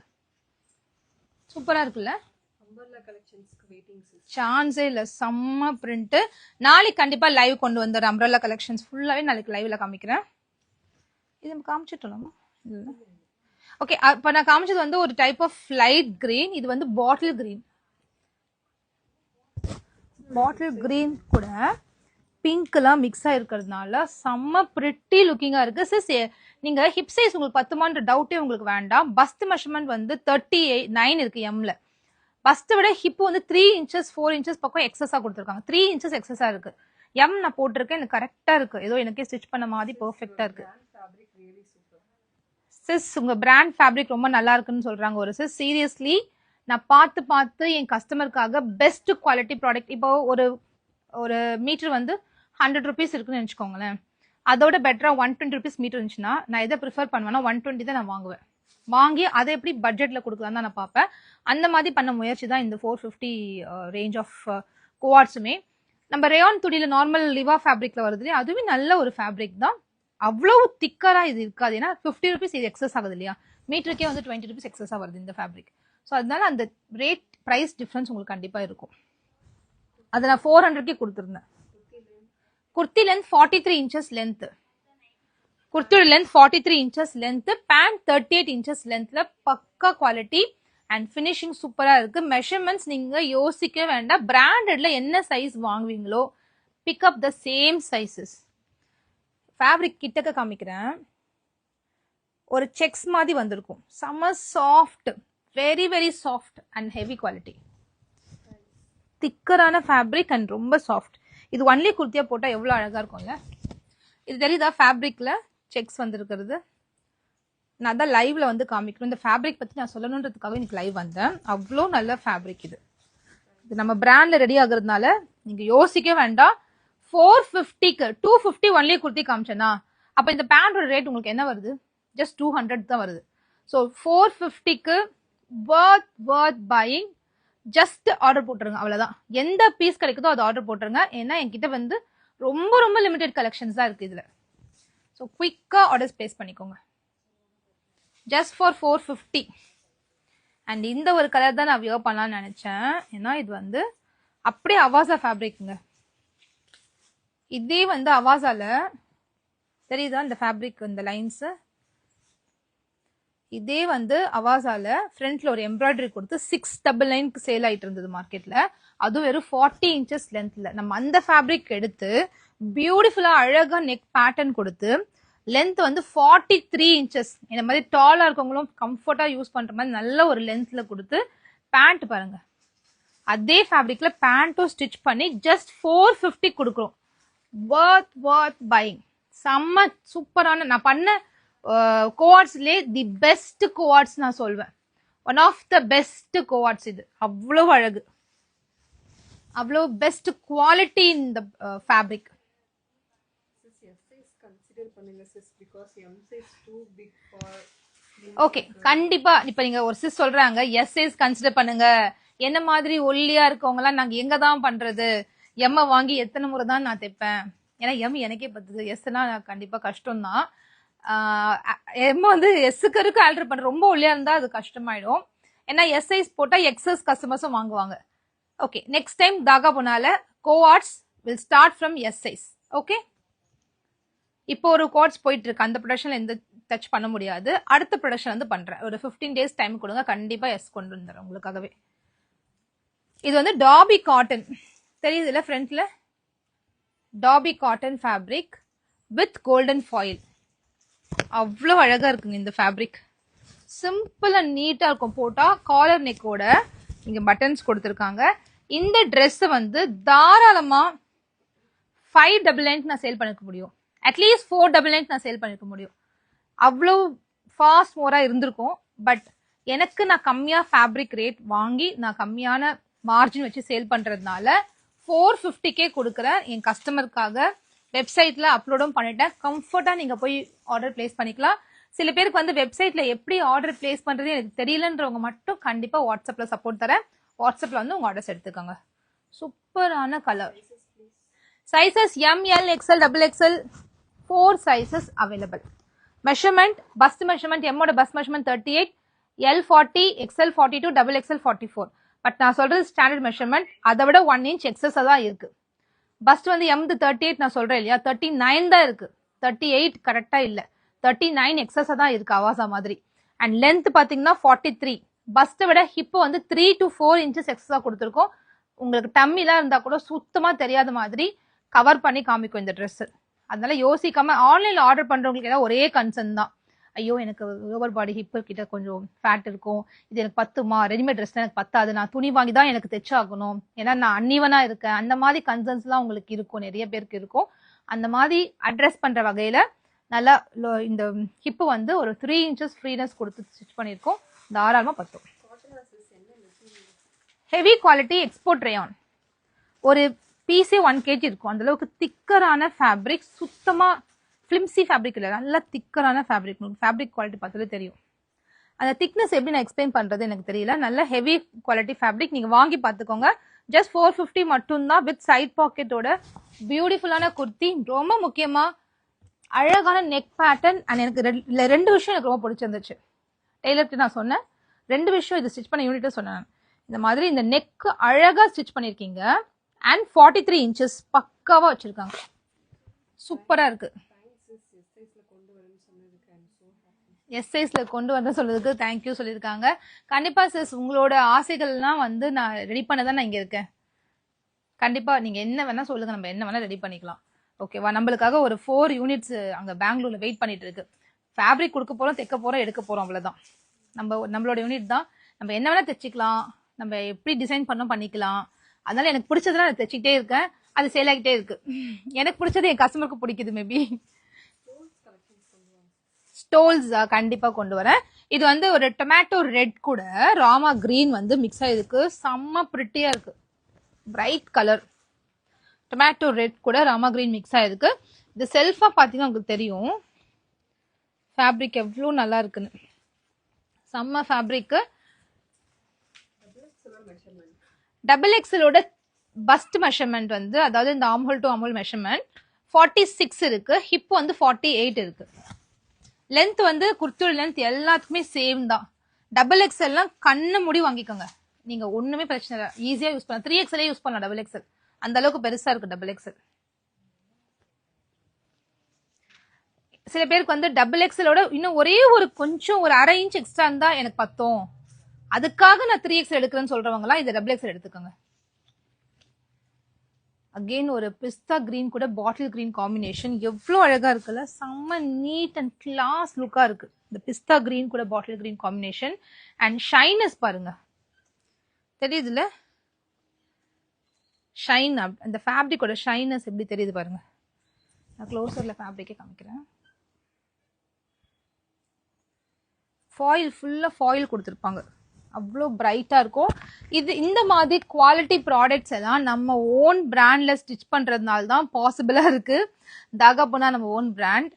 சூப்பரா இருக்குல்ல? சான்ஸே இல்ல, செம்ம பிரிண்ட். நாளைக்கு கண்டிப்பா லைவ் கொண்டு வந்தாரு. அம்ப்ரெல்லா கலெக்ஷன்ஸ் ஃபுல்லாவே நாளைக்கு லைவ்ல காமிக்கிறேன். இது நம்ம காமிச்சிட்டோம். ஓகே, அப்ப நான் காமிச்சது வந்து ஒரு டைப் ஆஃப் லைட் கிரீன். இது வந்து பாட்டில் கிரீன். பாட்டில் கிரீன் கூட பிங்க் எல்லாம் மிக்ஸ் ஆயிருக்கிறதுனால செம்ம பிரிட்டி லுக்கிங்கா இருக்கு. சிஸ் நீங்க ஹிப் சைஸ் உங்களுக்கு பத்துமான்ற டவுட்டே உங்களுக்கு வேண்டாம். பஸ்ட் மெஷர்மெண்ட் வந்து 39 இருக்கு எம்ல. பஸ்ட்டை விட ஹிப் வந்து 3 இன்ச்சஸ் 4 இன்ச்சஸ் பக்கம் எக்ஸஸா கொடுத்துருக்காங்க. 3 இன்ச்சஸ் எக்ஸஸா இருக்கு. எம் நான் போட்டிருக்கேன், எனக்கு கரெக்டா இருக்கு. ஏதோ எனக்கே ஸ்டிச் பண்ண மாதிரி பெர்ஃபெக்டா இருக்கு. சிஸ் உங்க பிராண்ட் ஃபேப்ரிக் ரொம்ப நல்லா இருக்குன்னு சொல்றாங்க ஒரு சிஸ். சீரியஸ்லி நான் பார்த்து என் கஸ்டமருக்காக பெஸ்ட் குவாலிட்டி ப்ராடக்ட். இப்போ ஒரு மீட்டர் வந்து 100 ருபீஸ் இருக்குன்னு நினச்சிக்கோங்களேன். அதோட பெட்டரா 120 ருபீஸ் மீட்டர் இருந்துச்சுன்னா நான் எதை ப்ரிஃபர் பண்ணுவேன்னா 120 தான் நான் வாங்குவேன். வாங்கி அதை எப்படி பட்ஜெட்ல கொடுக்கலாம் தான் நான் பார்ப்பேன். அந்த மாதிரி பண்ண முயற்சி தான் இந்த 450 ரேஞ்ச் ஆஃப் கோவாட்ஸுமே. நம்ம ரேயான் துணியில நார்மல் லிவா ஃபேப்ரிக்ல வருது, அதுவே நல்ல ஒரு ஃபேப்ரிக் தான். அவ்வளவு திக்கரா இது இருக்காது. ஏன்னா 50 ருபீஸ் இது எக்ஸஸ் ஆகுது இல்லையா, மீட்டருக்கே வந்து 20 ருபீஸ் எக்ஸஸா வருது இந்த ஃபேப்ரிக். ஸோ அதனால அந்த ரேட் ப்ரைஸ் டிஃப்ரென்ஸ் உங்களுக்கு கண்டிப்பா இருக்கும். அதை நான் 400க்கே கொடுத்துருந்தேன். Kurti length 43 inches length. குர்த்தியோட length 43 inches length, pant 38 inches லென்த்ல பக்கா குவாலிட்டி அண்ட் ஃபினிஷிங் சூப்பரா இருக்கு. மெஷர்மெண்ட்ஸ் நீங்க யோசிக்க வேண்டாம். பிராண்டட்ல என்ன சைஸ் வாங்குவீங்களோ pick up the same sizes. Fabric கிட்டக்க காமிக்கிறேன். ஒரு செக்ஸ் மாதிரி வந்திருக்கும். செம்ம soft, very very soft and heavy quality. திக்கரான ஃபேப்ரிக் அண்ட் ரொம்ப சாஃப்ட். இது ஒன்லி குர்த்தியா போட்டா எவ்வளவு அழகா இருக்கும்ல. இது தெரியுதா ஃபேப்ரிக்ல செக்ஸ் வந்திருக்கிறது. நான் தான் லைவ்ல வந்து காமிக்கணும். இந்த ஃபேப்ரிக் பத்தி நான் சொல்லணுன்றதுக்காக இன்னைக்கு லைவ் வந்தேன். அவ்வளோ நல்ல ஃபேப்ரிக் இது. இது நம்ம பிராண்ட்ல ரெடி ஆகுறதுனால நீங்க யோசிக்க வேண்டாம். 450க்கு 250 ஒன்லி குர்த்தி காமிச்சேனா, அப்ப இந்த பேண்டோட ரேட் உங்களுக்கு என்ன வருது? ஜஸ்ட் 200 தான் வருது. ஸோ 450க்கு வர்த் பையிங். ஜஸ்ட் ஆர்டர் போட்டுருங்க, அவ்வளவுதான். எந்த பீஸ் கிடைக்குதோ அதை ஆர்டர் போட்டுருங்க. ஏன்னா என்கிட்ட வந்து ரொம்ப ரொம்ப லிமிடெட் கலெக்ஷன்ஸ் தான் இருக்கு இதுல. ஸோ குயிக்கா ஆர்டர்ஸ் பிளேஸ் பண்ணிக்கோங்க. Just for 450. அண்ட் இந்த ஒரு கலர் தான் நான் வியர் பண்ணலாம்னு நினைச்சேன். ஏன்னா இது வந்து அப்படியே அவாசா ஃபேப்ரிக்ங்க. இதே வந்து அவாசால தெரியுதா இந்த ஃபேப்ரிக், இந்த லைன்ஸ். இதே வந்து அவாசால ஃப்ரண்ட்ல ஒரு எம்ப்ராய்டரி கொடுத்து 699க்கு சேல் ஆயிட்டு இருந்தது மார்க்கெட்ல. அதுவும் வெறும் 40 இன்ச்சஸ் லென்த்ல. நம்ம அந்த ஃபேப்ரிக் எடுத்து பியூட்டிஃபுல்லா அழகா நெக் பேட்டர்ன் கொடுத்து லென்த் வந்து 43 இன்ச்சஸ். இந்த மாதிரி டாலா இருக்கவங்களும் கம்ஃபர்ட்டா யூஸ் பண்ற மாதிரி நல்ல ஒரு லென்த்ல கொடுத்து பேண்ட் பாருங்க. அதே ஃபேப்ரிக்ல பேண்ட்டும் ஸ்டிச் பண்ணி ஜஸ்ட் 450 கொடுக்குறோம். வர்த் பையிங். செம்ம சூப்பரான, நான் பண்ண கோவாட்ஸ்லே தி பெஸ்ட் கோவாட்ஸ் நான் சொல்வேன். ஒன் ஆஃப் த பெஸ்ட் கோவாட்ஸ் இது. அவ்வளவு அழகு, அவ்வளவு பெஸ்ட் குவாலிட்டி இந்த ஃபேப்ரிக். ஓகே, கண்டிப்பா. இப்ப நீங்க ஒரு சிஸ் சொல்றாங்க எஸ் சைஸ் கன்சிடர் பண்ணுங்க. என்ன மாதிரி ஒல்லியா இருக்கவங்க எல்லாம் நாங்க எங்க தான் பண்றது? எம்ம வாங்கி எத்தனை முறை தான் நான் தைப்பேன்? ஏன்னா எம் எனக்கே பத்துது, எஸ்னா கண்டிப்பா கஷ்டம் தான். எம் வந்து எஸ்ஸுக்கு இருக்கு ஆல்டர் பண்ற. ரொம்ப ஒல்லியா இருந்தா அது கஷ்டமாயிடும். ஏன்னா எஸ் சைஸ் போட்டா எக்ஸஸ் கஸ்டமர்ஸும் வாங்குவாங்க. ஓகே, நெக்ஸ்ட் டைம் தாகா போனால coords will start from S size. Okay, இப்போ ஒரு கோட்ஸ் போயிட்டு இருக்கு. அந்த ப்ரொடக்ஷன்ல எந்த டச் பண்ண முடியாது. அடுத்த ப்ரொடக்ஷன் வந்து பண்றேன். ஒரு 15 days டைம் கொடுங்க, கண்டிப்பா எஸ் கொண்டு வந்துடுறேன் உங்களுக்காகவே. இது வந்து டாபி காட்டன் தெரியுது இல்ல, ஃப்ரண்ட்ல dobby cotton fabric with golden foil. அவ்வளோ அழகா இருக்குங்க இந்த ஃபேப்ரிக். சிம்பிள் அண்ட் நீட்டா இருக்கும். போட்டா காலர் நெக்கோட இங்க பட்டன்ஸ் கொடுத்துருக்காங்க. இந்த ட்ரெஸ் வந்து தாராளமா 599 நான் சேல் பண்ணிக்க முடியும். அட்லீஸ்ட் 499 நான் சேல் பண்ணிக்க முடியும். அவ்வளோ ஃபாஸ்ட் மோரா இருந்திருக்கும். பட் எனக்கு நான் கம்மியா ஃபேப்ரிக் ரேட் வாங்கி நான் கம்மியான மார்ஜின் வச்சு சேல் பண்றதுனால 450க்கே கொடுக்குறேன் என் கஸ்டமருக்காக. வெப்சைட்ல அப்லோடும் பண்ணிட்டேன். கம்ஃபர்ட்டா நீங்க போய் ஆர்டர் பிளேஸ் பண்ணிக்கலாம். சில பேருக்கு வந்து வெப்சைட்ல எப்படி ஆர்டர் பிளேஸ் பண்றது எனக்கு தெரியலன்றவங்க மட்டும் கண்டிப்பா வாட்ஸ்அப்ல சப்போர்ட் தரேன். வாட்ஸ்அப்ல வந்து உங்க ஆர்டர்ஸ் எடுத்துக்கோங்க. சூப்பரான colour. Sizes ML XL XXL 4 sizes available. Measurement bust measurement எம்மோட bust measurement 38, L 40, XL 42, XXL 44. But நான் சொல்றது ஸ்டாண்டர்ட் மெஷர்மெண்ட். அதை விட 1 inch எக்ஸஸ் தான் இருக்கு. பஸ்ட் வந்து M 38 நான் சொல்றேன் இல்லையா, 39 தான் இருக்கு. 38 கரெக்டா இல்ல, 39 எக்ஸஸ் தான் இருக்கு அவாசா மாதிரி. அண்ட் லென்த் பாத்தீங்கன்னா 43. பஸ்ட்டை விட ஹிப் வந்து 3 to 4 இன்ச்சஸ் எக்ஸ்ட்ரா கொடுத்துருக்கோம். உங்களுக்கு டம்மிலாம் இருந்தா கூட சுத்தமா தெரியாத மாதிரி கவர் பண்ணி காமிக்கும் இந்த ட்ரெஸ். அதனால யோசிக்காம ஆன்லைன்ல ஆர்டர் பண்றவங்களுக்கு ஏதாவது ஒரே கன்சர்ன் தான், ஐயோ எனக்கு ஓவர் பாடி ஹிப் கிட்ட கொஞ்சம் ஃபேட் இருக்கும், இது எனக்கு பத்துமா, ரெடிமேட் ட்ரெஸ் எனக்கு பத்தாது, நான் துணி வாங்கி தான் எனக்கு தைச்சாகணும், ஏன்னா நான் அன்னிவனா இருக்கேன், அந்த மாதிரி கன்சர்ன்ஸ் எல்லாம் உங்களுக்கு இருக்கும், நிறைய பேருக்கு இருக்கும். அந்த மாதிரி அட்ரஸ் பண்ற வகையில நல்லா இந்த ஹிப் வந்து ஒரு 3 inches ஃப்ரீனஸ் கொடுத்து ஸ்டிச் பண்ணியிருக்கோம். தாராளமா பத்தும். Heavy quality export rayon. ஒரு பீஸே 1 kg இருக்கும். அந்த அளவுக்கு திக்கரான ஃபேப்ரிக், சுத்தமா ஃபிலிம்சி ஃபேப்ரிக் இல்லை, நல்லா திக்கரான ஃபேப்ரிக். உங்களுக்கு ஃபேப்ரிக் குவாலிட்டி பார்த்தாலே தெரியும். அந்த திக்னஸ் எப்படி நான் எக்ஸ்பிளைன் பண்றது எனக்கு தெரியல. நல்ல ஹெவி குவாலிட்டி ஃபேப்ரிக், நீங்க வாங்கி பார்த்துக்கோங்க. ஜஸ்ட் 450 மட்டும்தான் வித் சைட் பாக்கெட்டோட பியூட்டிஃபுல்லான குர்த்தி. ரொம்ப முக்கியமா அழகான நெக் பேட்டர்ன். அண்ட் எனக்கு 2 விஷயம் எனக்கு ரொம்ப பிடிச்சிருந்துச்சு. டெய்லர்கிட்ட நான் சொன்னேன் 2 விஷயம், இது ஸ்டிச் பண்ண யூனிட்ட சொன்னேன். இந்த மாதிரி இந்த நெக் அழகா ஸ்டிச் பண்ணிருக்கீங்க அண்ட் 43 inches பக்காவா வச்சிருக்காங்க. சூப்பரா இருக்கு. எஸ் சைஸ்ல கொண்டு வர சொல்றதுக்கு தேங்க்யூ சொல்லியிருக்காங்க. கண்டிப்பா சிஸ், உங்களோட ஆசைகள்லாம் வந்து நான் ரெடி பண்ணதான் நான் இங்க இருக்கேன். கண்டிப்பா நீங்க என்ன வேணா சொல்லுங்க, நம்ம என்ன வேணா ரெடி பண்ணிக்கலாம். ஓகேவா? நம்மளுக்காக ஒரு 4 units அங்க பெங்களூர்ல வெயிட் பண்ணிட்டு இருக்கு. ஃபேப்ரிக் கொடுக்க போறோம், தைக்க போறோம், எடுக்க போறோம், அவ்வளவுதான். நம்மளோட யூனிட் தான். நம்ம என்ன வேணா தைச்சிக்கலாம், நம்ம எப்படி டிசைன் பண்ணோம் பண்ணிக்கலாம். அதனால எனக்கு பிடிச்சதுலாம் நான் தைச்சிக்கிட்டே இருக்கேன், அது சேல் ஆகிட்டே இருக்கு. எனக்கு பிடிச்சது என் கஸ்டமருக்கு பிடிக்குது. மேபி ஸ்டோல்ஸ் கண்டிப்பா கொண்டு வரேன். இது வந்து ஒரு டொமேட்டோ ரெட் கூட ராமா கிரீன் வந்து மிக்ஸ் ஆயிருக்கு. செம்ம பிரிட்டியா இருக்கு. பிரைட் கலர் டொமேட்டோ ரெட் கூட ராமா கிரீன் மிக்ஸ் ஆயிருக்கு. இது செல்ஃபா பாத்தீங்கன்னா உங்களுக்கு தெரியும் ஃபேப்ரிக் எவ்வளவு நல்லா இருக்குன்னு. செம்ம ஃபேப்ரிக். டபுள் எக்ஸலோட பஸ்ட் மெஷர்மெண்ட் வந்து, அதாவது இந்த ஆம்ஹோல் டு ஆம்ஹோல் மெஷர்மெண்ட் 46 இருக்கு. ஹிப் வந்து 48 இருக்கு. லென்த் வந்து குர்த்தியோட லென்த் எல்லாத்துக்குமே சேம் தான். டபுள் எக்ஸல் எல்லாம் கண்ணு மூடி வாங்கிக்கோங்க, நீங்க ஒண்ணுமே பிரச்சனை இல்லை, ஈஸியா யூஸ் பண்ணலாம். 3XL யூஸ் பண்ணலாம் டபுள் எக்ஸல், அந்த அளவுக்கு பெருசா இருக்கு டபுள் எக்ஸல். சில பேருக்கு வந்து டபுள் எக்ஸலோட இன்னும் ஒரே ஒரு கொஞ்சம் ஒரு 1/2 inch எக்ஸ்ட்ரா இருந்தா எனக்கு பத்தும், அதுக்காக நான் 3XL எடுக்கிறேன்னு சொல்றவங்க எல்லாம் இந்த டபுள் எக்ஸல் எடுத்துக்கோங்க. அகெயின் ஒரு பிஸ்தா கிரீன் கூட பாட்டில் கிரீன் காம்பினேஷன் எவ்வளவு அழகா இருக்குல்ல. செம்ம நீட் அண்ட் கிளாஸ் லுக்கா இருக்கு இந்த பிஸ்தா கிரீன் கூட bottle green combination. And shyness பாருங்க, தெரியுதுல்ல ஷைன், அந்த ஃபேப்ரிக்கோட ஷைனஸ் எப்படி தெரியுது பாருங்க. நான் க்ளோசர்ல ஃபேப்ரிக்கே காமிக்கிறேன். ஃபாயில் ஃபுல்லா ஃபாயில் கொடுத்துருப்பாங்க, அவ்வளோ பிரைட்டா இருக்கும். இது இந்த மாதிரி குவாலிட்டி ப்ராடக்ட்ஸ் எல்லாம் நம்ம ஓன் பிராண்ட்ல ஸ்டிச் பண்றதுனால தான் பாசிபிளா இருக்கு. தாகாபுனா நம்ம ஓன் பிராண்ட்.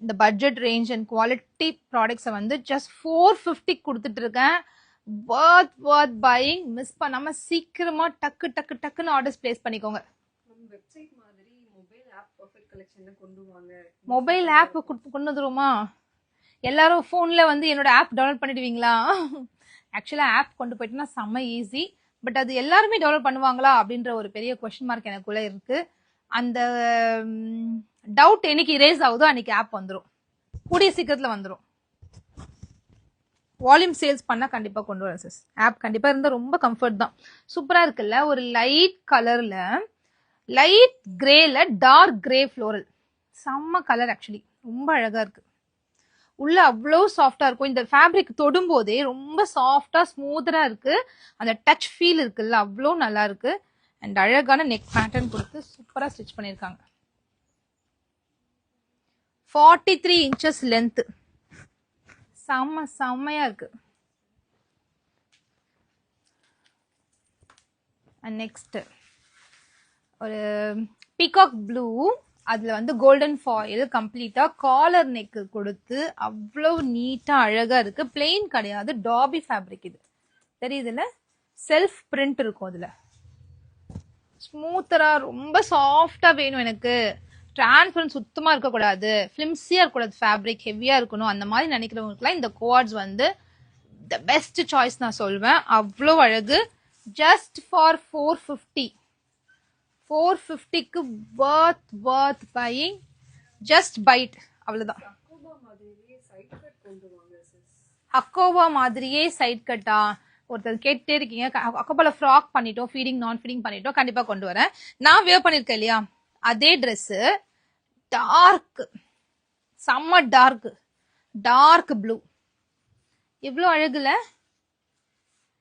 இந்த பட்ஜெட் ரேஞ்ச் அண்ட் குவாலிட்டி ப்ராடக்ட்ஸை வந்து ஜஸ்ட் 450 கொடுத்துட்டு இருக்கேன். worth buying. மிஸ் பண்ணாம சீக்கிரமா டக்கு டக்கு டக்குன்னு ஆர்டர்ஸ் பிளேஸ் பண்ணிக்கோங்க. மொபைல் ஆப் கொண்டு வந்துருமா? எல்லாரும் போன்ல வந்து என்னோட ஆப் டவுன்லோட் பண்ணிடுவீங்களா? ஆக்சுவலா ஆப் கொண்டு போயிட்டுனா செம்ம ஈஸி. பட் அது எல்லாருமே டவுன்லோட் பண்ணுவாங்களா அப்படின்ற ஒரு பெரிய கொஸ்டின் மார்க் எனக்குள்ள இருக்கு. அந்த டவுட் என்னைக்கு இரேஸ் ஆகுதோ அன்னைக்கு ஆப் வந்துடும், கூடிய சீக்கிரத்துல வந்துடும். வால்யூம் சேல்ஸ் பண்ணா கண்டிப்பா கொண்டு வரேன் சிஸ். ஆப் கண்டிப்பா இருந்தா ரொம்ப கம்ஃபர்ட் தான். சூப்பரா இருக்குல்ல, ஒரு லைட் கலர்ல லைட் கிரேல டார்க் கிரே ஃப்ளோரல், செம்ம கலர். ஆக்சுவலி ரொம்ப அழகா இருக்கு. உள்ள அவ்வளோ சாஃப்டா இருக்கும். இந்த ஃபேப்ரிக் தொடும் போதே ரொம்ப சாஃப்டா ஸ்மூத்தரா இருக்கு. அந்த டச் ஃபீல் இருக்குல்ல, அவ்வளோ நல்லா இருக்கு. அண்ட் அழகான நெக் பேட்டர்ன் கொடுத்து சூப்பரா ஸ்டிச் பண்ணிருக்காங்க. 43 inches லென்த், செம்மையா இருக்கு. அண்ட் நெக்ஸ்ட் ஒரு பீகாக் ப்ளூ, அதுல வந்து கோல்டன் ஃபாயில் கம்ப்ளீட்டா காலர் நெக் கொடுத்து அவ்வளவு நீட்டா அழகா இருக்கு. பிளெயின் கிடையாது, டாபி ஃபேப்ரிக். இது தெரியுதுல்ல, செல்ஃப் பிரிண்ட் இருக்கும். அதுல ஸ்மூத்தரா ரொம்ப சாஃப்டா வேணும் எனக்கு, டிரான்ஸ்பரன்ட் சுத்தமா இருக்கக்கூடாது, ஃபிலிம்ஸியா இருக்கக்கூடாது, ஃபேப்ரிக் ஹெவியா இருக்கணும், அந்த மாதிரி நினைக்கிறவங்களுக்குலாம் இந்த குவார்ட்ஸ் வந்து த பெஸ்ட் சாய்ஸ் நான் சொல்வேன். அவ்வளோ அழகு. ஜஸ்ட் ஃபார் 450க்கு worth buying. ஜஸ்ட் பைட், அவ்வளவுதான். அக்கோவா மாதிரியே சைட் கட்டா ஒருத்தர் கேட்டே இருக்கீங்க. அக்கோபால ஃப்ராக் பண்ணிட்டோம், ஃபீடிங் நான் ஃபீடிங் பண்ணிட்டோம், கண்டிப்பா கொண்டு வரேன். நான் வியர் பண்ணிருக்கேன் இல்லையா அதே ட்ரெஸ், டார்க், செம்ம டார்க் ப்ளூ, இவ்வளோ அழகுல.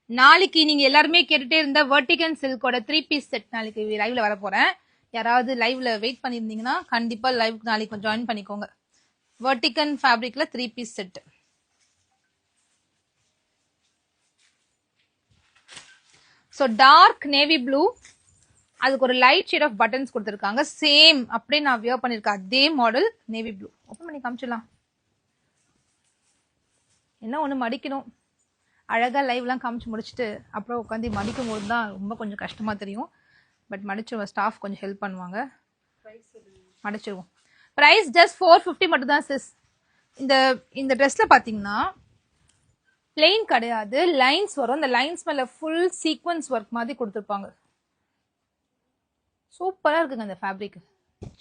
நாளைக்கு நீங்க எல்லாருமே கேட்டுட்டே இருந்த வெர்டிகன் சில்கோட 3 பீஸ் செட் நாளைக்கு லைவ்ல வர போறேன். யாராவது லைவ்ல வெயிட் பண்ணியிருந்தீங்கன்னா கண்டிப்பா லைவ் நாளைக்கு ஜாயின் பண்ணிக்கோங்க. வெர்டிகன் ஃபேப்ரிக்ல 3 piece set. So dark navy blue, அதுக்கு ஒரு லைட் ஷேட் ஆஃப் பட்டன்ஸ் கொடுத்துருக்காங்க. சேம் அப்படியே நான் வியர் பண்ணிருக்கேன் அதே மாடல் நேவி ப்ளூ. ஓப்பன் பண்ணி காமிச்சிடலாம். என்ன ஒன்று மடிக்கணும், அழகா லைவ்லாம் காமிச்சு முடிச்சுட்டு அப்புறம் உட்காந்து மடிக்கும் போது தான் ரொம்ப கொஞ்சம் கஷ்டமா தெரியும். பட் மடிச்சு ஸ்டாஃப் கொஞ்சம் ஹெல்ப் பண்ணுவாங்க, மடிச்சிருவோம். ப்ரைஸ் ஜஸ்ட் 450 மட்டும் தான் சிஸ். இந்த ட்ரெஸ்ல பாத்தீங்கன்னா பிளெயின் கிடையாது, லைன்ஸ் வரும். இந்த லைன்ஸ் மேல ஃபுல் சீக்வன்ஸ் ஒர்க் மாதிரி கொடுத்துருப்பாங்க. சூப்பரா இருக்குங்க இந்த ஃபேப்ரிக்,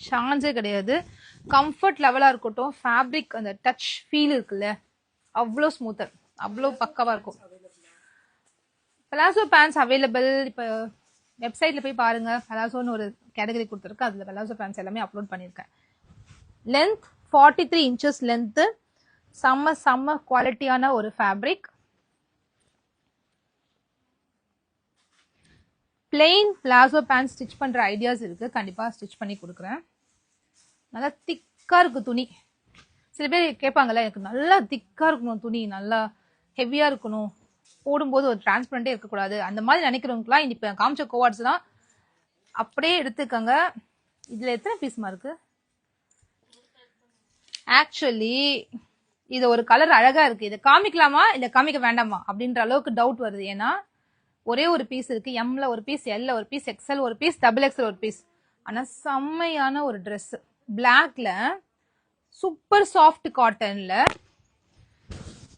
சான்ஸே கிடையாது. கம்ஃபர்ட் லெவலா இருக்கட்டும், ஃபேப்ரிக் அந்த டச் ஃபீல் இருக்குல்ல, அவ்வளோ ஸ்மூத்தர், அவ்வளோ பக்காவா இருக்கும். Palazzo pants available. இப்போ வெப்சைட்ல போய் பாருங்க, பலாசோன்னு ஒரு கேட்டகரி கொடுத்துருக்கு, அதுல பலாசோ பேண்ட்ஸ் எல்லாமே அப்லோட் பண்ணியிருக்கேன். லென்த் 43 inches லென்த், செம்ம குவாலிட்டியான ஒரு fabric. Plain palazzo pant stitch பண்ற ஐடியாஸ் இருக்கு, கண்டிப்பா ஸ்டிச் பண்ணி கொடுக்குறேன். நல்லா திக்கா இருக்கு துணி. சில பேர் கேட்பாங்கல்ல, எனக்கு நல்லா திக்கா இருக்கணும் துணி, நல்லா ஹெவியா இருக்கணும், போடும்போது ஒரு டிரான்ஸ்பரண்டே இருக்கக்கூடாது, அந்த மாதிரி நினைக்கிறவங்கலாம் இப்ப காமிச்ச கோவார்ட்ஸ் தான் அப்படியே எடுத்துக்கங்க. இதுல எத்தனை பீஸ்மா இருக்கு? ஆக்சுவலி இது ஒரு கலர் அழகா இருக்கு, இதை காமிக்கலாமா இல்ல காமிக்க வேண்டாமா அப்படின்ற அளவுக்கு டவுட் வருது. ஏன்னா ஒரே ஒரு பீஸ் இருக்கு, எம்ல ஒரு பீஸ், எல்ல ஒரு பீஸ், எக்ஸ்எல் ஒரு பீஸ், XXL ஒரு பீஸ். ஆனா செம்மையான ஒரு ட்ரெஸ், பிளாக்ல சூப்பர் சாஃப்ட் காட்டன்ல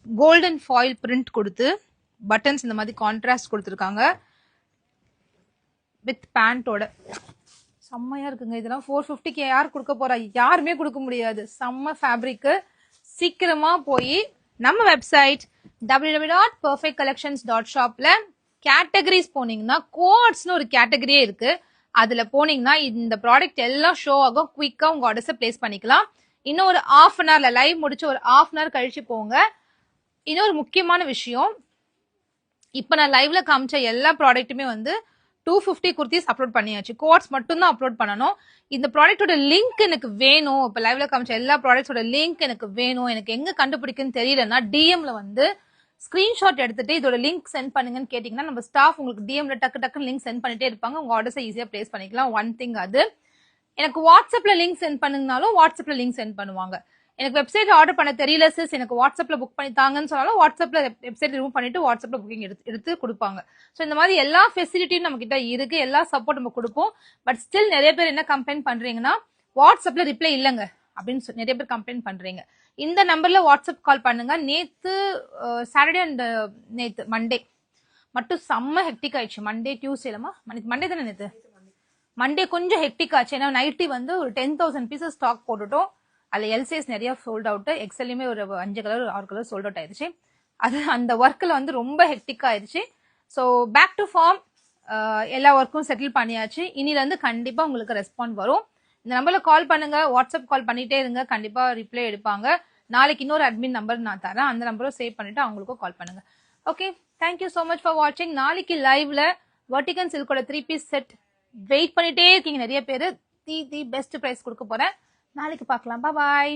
கோல்டன் ஃபாயில் பிரிண்ட் கொடுத்து பட்டன்ஸ் இந்த மாதிரி கான்ட்ராஸ்ட் கொடுத்துருக்காங்க வித் பேண்டோட. செம்மையா இருக்குங்க. இதெல்லாம் 450 யார் கொடுக்க போறா? யாருமே கொடுக்க முடியாது. செம்ம ஃபேப்ரிக். சீக்கிரமா போய் நம்ம வெப்சைட் www.perfectcollections.shopல கேட்டகரிஸ் போனீங்கன்னா கோட்ஸ்னு ஒரு கேட்டகரியே இருக்கு, அதுல போனீங்கன்னா இந்த ப்ராடக்ட் எல்லாம் ஷோ ஆகும். குயிக்கா உங்க ஆர்டர்ஸை பிளேஸ் பண்ணிக்கலாம். இன்னும் ஒரு ½ an hourல லைவ் முடிச்சு ஒரு ½ an hour கழிச்சு போங்க. இன்னொரு முக்கியமான விஷயம், இப்ப நான் லைவ்ல காமிச்ச எல்லா ப்ராடக்ட்டுமே 250 குர்த்திஸ் அப்லோட் பண்ணியாச்சு. கோட்ஸ் மட்டும் தான் அப்லோட் பண்ணணும். இந்த ப்ராடக்ட்டோட லிங்க் எனக்கு வேணும், இப்ப லைவ்ல காமிச்ச எல்லா ப்ராடக்ட்ஸோட லிங்க் எனக்கு வேணும், எனக்கு எங்க கண்டுபிடிக்குன்னு தெரியலன்னா டிஎம்ல ஸ்கிரீன்ஷாட் எடுத்துட்டு இதோட லிங்க் சென்ட் பண்ணுங்கன்னு கேட்டீங்கன்னா நம்ம ஸ்டாஃப் உங்களுக்கு டிஎம்ல டக்கு லிங்க் சென்ட் பண்ணிட்டே இருப்பாங்க. உங்க ஆர்டர்ஸை ஈஸியா பிளேஸ் பண்ணிக்கலாம். ஒன் திங் அது. எனக்கு வாட்ஸ்அப்ல லிங்க் சென்ட் பண்ணுங்கனாலும் வாட்ஸ்அப்ல லிங்க் சென்ட் பண்ணுவாங்க. எனக்கு வெப்சைட் ஆர்டர் பண்ண தெரியல சிஸ், எனக்கு வாட்ஸ்அப்ல புக் பண்ணி தாங்கன்னு சொன்னாலும் வாட்ஸ்அப்ல வெப்சைட் ரிமூவ் பண்ணிட்டு வாட்ஸ்அப்ல புக்கிங் எடுத்து கொடுப்பாங்க. ஸோ இந்த மாதிரி எல்லா ஃபெசிலிட்டியும் நம்ம கிட்ட இருக்கு, எல்லா சப்போர்ட் நம்ம கொடுப்போம். பட் ஸ்டில் நிறைய பேர் என்ன கம்ப்ளைண்ட் பண்றீங்கன்னா வாட்ஸ்அப்ல ரிப்ளை இல்லைங்க அப்படின்னு நிறைய பேர் கம்ப்ளைண்ட் பண்றீங்க. இந்த நம்பர்ல வாட்ஸ்அப் கால் பண்ணுங்க. நேத்து சாட்டர்டே அண்ட் நேத்து மண்டே மட்டும் செம்ம ஹெக்டிக் ஆயிடுச்சு. மண்டே டியூஸ்டேலமா மண்டே தானே, நேத்து மண்டே கொஞ்சம் ஹெக்டிக் ஆச்சு. ஏன்னா நைட்டி ஒரு 10,000 பீசஸ் ஸ்டாக் போட்டுட்டோம். அதுல எல் சைஸ் நிறைய சோல்ட் அவுட், எக்ஸ்எல்லுமே ஒரு 5 கலர் 6 கலர் சோல்ட் அவுட் ஆயிடுச்சு. அது அந்த ஒர்க்ல ரொம்ப ஹெக்டிக் ஆயிடுச்சு. ஸோ பேக் டு ஃபார்ம், எல்லா ஒர்க்கும் செட்டில் பண்ணியாச்சு. இனில இருந்து கண்டிப்பா உங்களுக்கு ரெஸ்பாண்ட் வரும். இந்த நம்பர்ல கால் பண்ணுங்க, வாட்ஸ்அப் கால் பண்ணிட்டே இருங்க, கண்டிப்பா ரிப்ளை எடுப்பாங்க. நாளைக்கு இன்னொரு அட்மின் நம்பர் நான் தரேன், அந்த நம்பரும் சேவ் பண்ணிட்டு அவங்களுக்கும் கால் பண்ணுங்க. Okay, thank you so much for வாட்சிங். நாளைக்கு லைவ்ல வெர்டிகன் சில்கோட 3 பீஸ் செட் வெயிட் பண்ணிட்டே இருக்கீங்க நிறைய பேரு. தி பெஸ்ட் பிரைஸ் கொடுக்க போறேன். நாளைக்கு பார்க்கலாம். பாய்.